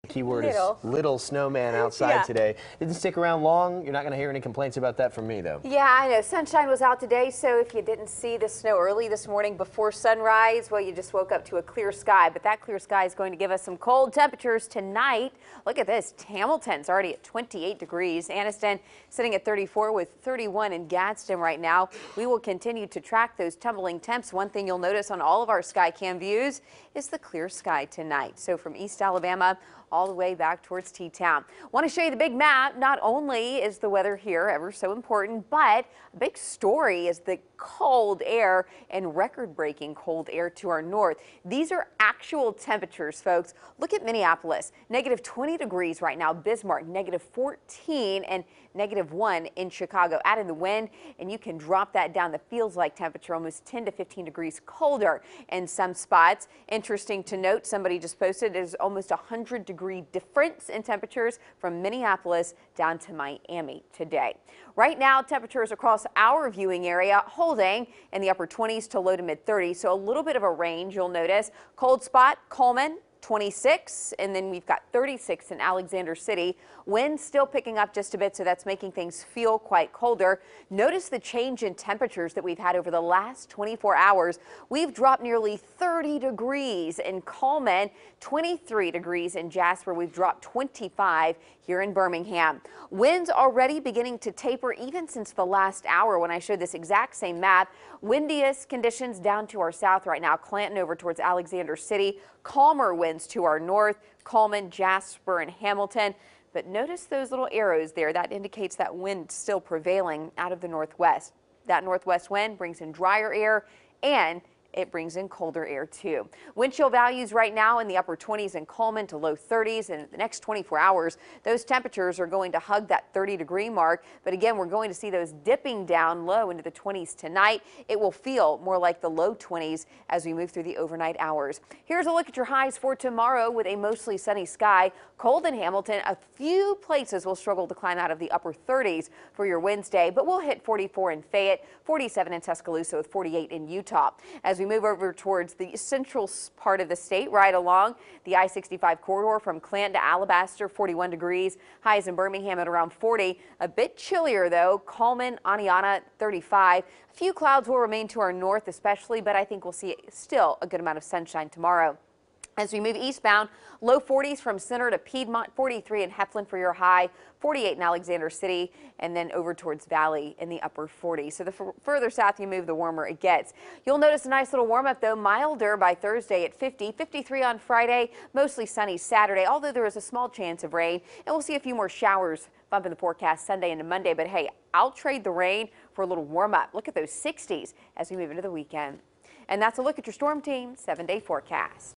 Keyword Little. is little snowman outside Yeah. today. Didn't stick around long. You're not going to hear any complaints about that from me, though. Yeah, I know. Sunshine was out today, so if you didn't see the snow early this morning before sunrise, well, you just woke up to a clear sky. But that clear sky is going to give us some cold temperatures tonight. Look at this. Hamilton's already at 28 degrees. Anniston sitting at 34 with 31 in Gadsden right now. We will continue to track those tumbling temps. One thing you'll notice on all of our SkyCam views is the clear sky tonight. So from East Alabama all the way back towards T-Town. Want to show you the big map. Not only is the weather here ever so important, but a big story is the cold air and record-breaking cold air to our north. These are actual temperatures, folks. Look at Minneapolis, negative 20 degrees right now. Bismarck, negative 14 and negative 1 in Chicago. Add in the wind and you can drop that down. The feels like temperature almost 10 to 15 degrees colder in some spots. Interesting to note, somebody just posted there's almost 100-degree difference in temperatures from Minneapolis down to Miami today. Right now, temperatures across our viewing area holding in the upper 20s to low to mid 30s. So a little bit of a range you'll notice. Cold spot, Coleman, 26, and then we've got 36 in Alexander City. Winds still picking up just a bit, so that's making things feel quite colder. Notice the change in temperatures that we've had over the last 24 hours. We've dropped nearly 30 degrees in Coleman, 23 degrees in Jasper. We've dropped 25 here in Birmingham. Winds already beginning to taper even since the last hour when I showed this exact same map. Windiest conditions down to our south right now. Clanton over towards Alexander City. Calmer winds to our north. Coleman, Jasper, and Hamilton. But notice those little arrows there. That indicates that wind still prevailing out of the northwest. That northwest wind brings in drier air and it brings in colder air too. Wind chill values right now in the upper 20s in Coleman to low 30s. And in the next 24 hours, those temperatures are going to hug that 30-degree mark. But again, we're going to see those dipping down low into the 20s tonight. It will feel more like the low 20s as we move through the overnight hours. Here's a look at your highs for tomorrow with a mostly sunny sky. Cold in Hamilton. A few places will struggle to climb out of the upper 30s for your Wednesday, but we'll hit 44 in Fayette, 47 in Tuscaloosa with 48 in Utah. As we move over towards the central part of the state, right along the I-65 corridor from Clanton to Alabaster, 41 degrees. Highs in Birmingham at around 40. A bit chillier, though. Coleman, Aniana, 35. A few clouds will remain to our north especially, but I think we'll see still a good amount of sunshine tomorrow. As we move eastbound, low 40s from Center to Piedmont, 43 in Heflin for your high, 48 in Alexander City, and then over towards Valley in the upper 40s. So the further south you move, the warmer it gets. You'll notice a nice little warm up, though, milder by Thursday at 50, 53 on Friday, mostly sunny Saturday, although there is a small chance of rain. And we'll see a few more showers bump in the forecast Sunday into Monday. But hey, I'll trade the rain for a little warm up. Look at those 60s as we move into the weekend. And that's a look at your Storm Team 7-day forecast.